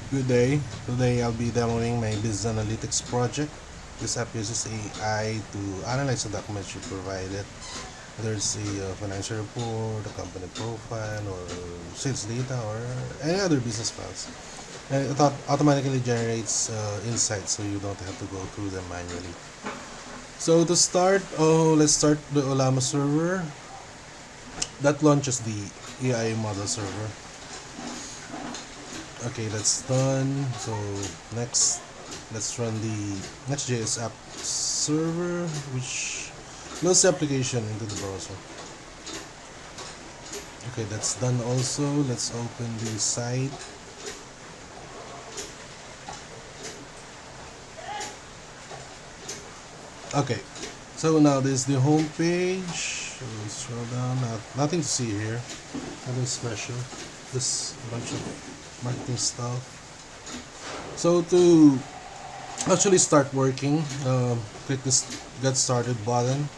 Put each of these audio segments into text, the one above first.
Good day. Today I'll be demoing my BizAnalytics project. This app uses AI to analyze the documents you provided, whether it's a financial report, a company profile, or sales data, or any other business files. And it automatically generates insights so you don't have to go through them manually. So to start, let's start the Ollama server. That launches the AI model server. Okay, that's done. So next, let's run the Next.js app server, which loads the application into the browser. Okay, that's done also. Let's open the site. Okay, so now this is the home page. So scroll down. Nothing to see here. Nothing special. Just a bunch of marketing stuff. So to actually start working, click this get started button.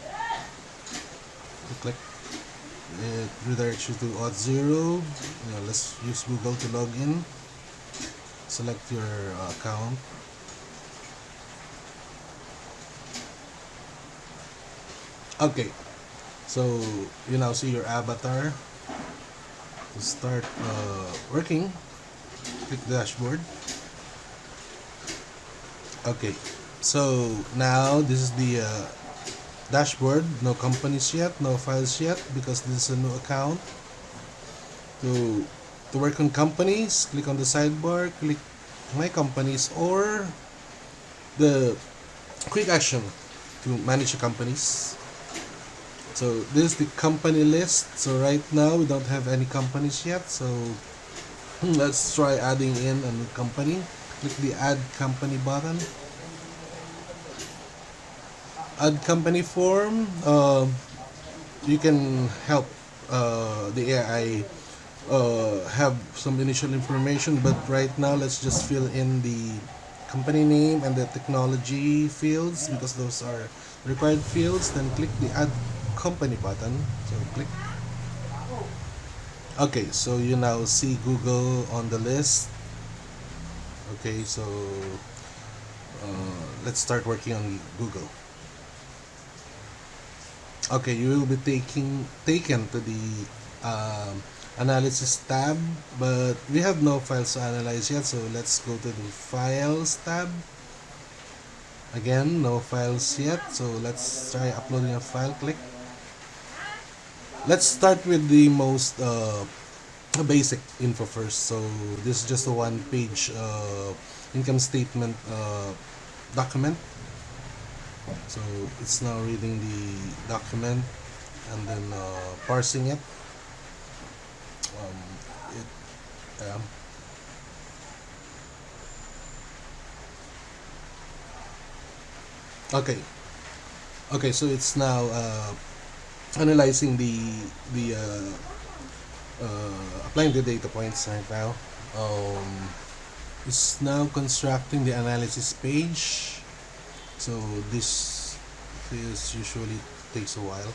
You click it, redirects you to Auth0. Let's use Google to log in. Select your account. Okay, so you now see your avatar. To start working, click the dashboard. Okay, so now this is the dashboard. No companies yet, no files yet, because this is a new account. To work on companies, click on the sidebar, click my companies, or the quick action to manage your companies. So this is the company list. So right now we don't have any companies yet, so let's try adding in a new company. Click the add company button. Add company form. You can help the AI have some initial information, but right now let's just fill in the company name and the technology fields, because those are required fields. Then click the add company button. So click. Okay, so you now see Google on the list. Okay, so let's start working on Google. Okay, you will be taken to the analysis tab, but we have no files to analyze yet, so let's go to the files tab. Again, no files yet, so let's try uploading a file. Click. Let's start with the most basic info first. So this is just a one-page income statement document. So it's now reading the document and then parsing it. Okay. Okay, so it's now analyzing the applying the data points right now. It's now constructing the analysis page. So this usually takes a while.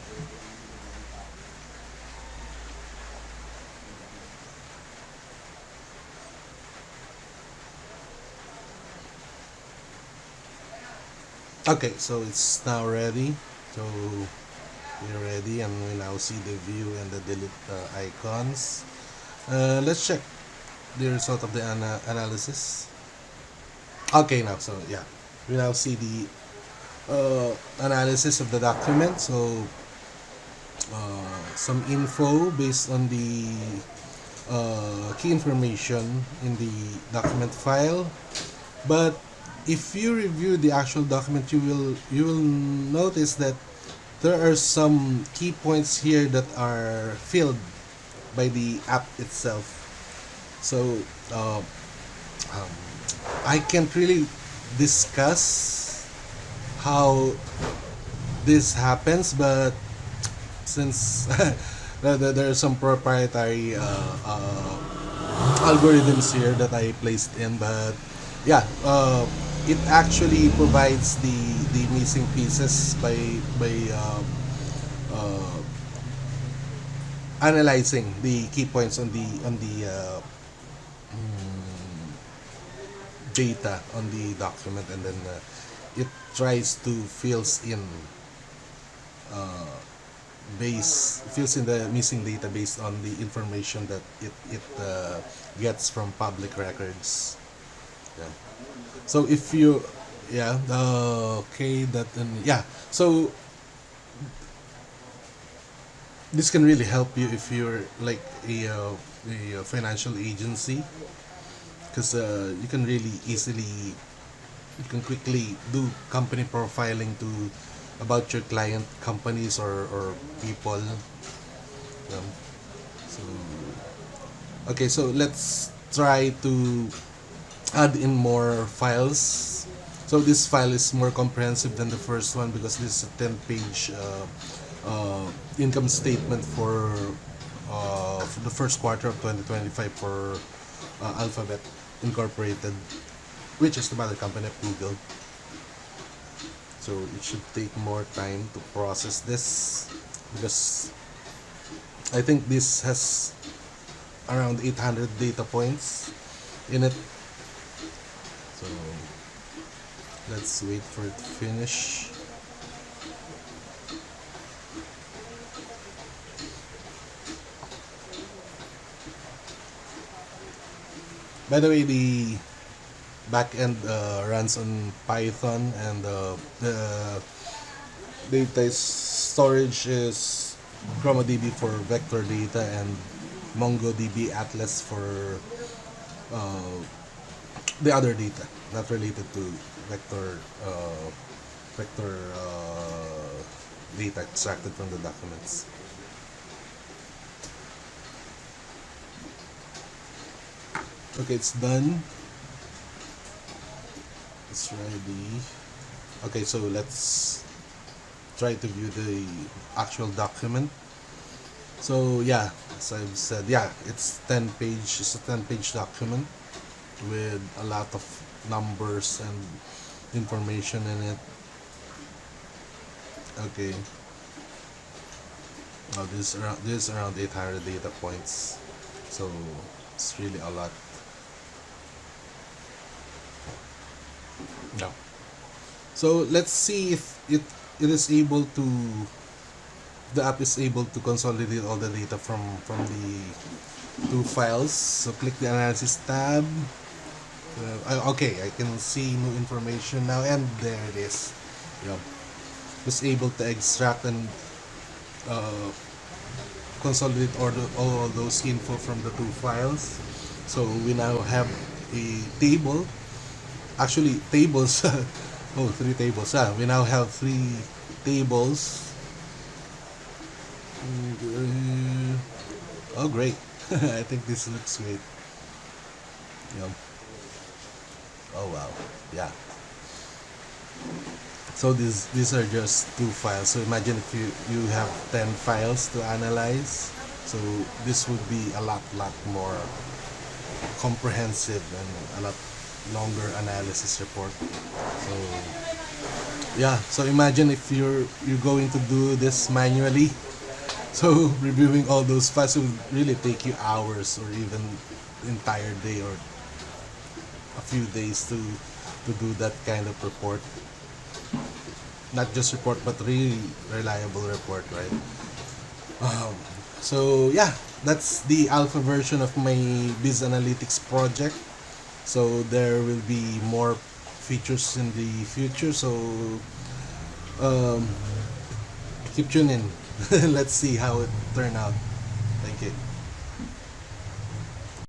Okay, so it's now ready. So we're ready, and we now see the view and the delete icons. Let's check the result of the analysis. Okay, now, so yeah, we now see the analysis of the document. So some info based on the key information in the document file. But if you review the actual document, you will notice that there are some key points here that are filled by the app itself. So I can't really discuss how this happens, but since there are some proprietary algorithms here that I placed in, but yeah, it actually provides the missing pieces by analyzing the key points on the data on the document, and then it tries to uh, fills in the missing data based on the information that it gets from public records. Yeah. So if you, yeah, okay, that and yeah. So this can really help you if you're like a financial agency, because you can really easily, you can quickly do company profiling to about your client companies or people. So okay, so let's try to add in more files. So this file is more comprehensive than the first one because this is a 10-page income statement for the first quarter of 2025 for Alphabet Incorporated, which is the mother company of Google. So it should take more time to process this because I think this has around 800 data points in it. So let's wait for it to finish. By the way, the backend runs on Python, and the data storage is ChromoDB for vector data and MongoDB Atlas for uh, the other data not related to vector data extracted from the documents. Okay, it's done. It's ready. Okay, so let's try to view the actual document. So yeah, as I've said, yeah, it's 10 page. It's a 10-page document with a lot of numbers and information in it. Okay. Oh, this is around 800 data points. So it's really a lot. No. So let's see if it is able to, the app is able to consolidate all the data from the two files. So click the analysis tab. Okay, I can see new information now, and there it is. Yep. Was able to extract and consolidate all those info from the two files. So we now have a table. Actually, tables. Oh, three tables. We now have three tables. Oh, great. I think this looks great. Yeah. Oh, wow. Yeah. So these are just two files. So imagine if you have 10 files to analyze. So this would be a lot more comprehensive and a lot longer analysis report. So yeah, so imagine if you're going to do this manually. So reviewing all those files will really take you hours or even entire day or a few days to do that kind of report. Not just report, but really reliable report, right? So yeah, that's the alpha version of my BizAnalytics project. So there will be more features in the future. So keep tuning in. Let's see how it turn out. Thank you.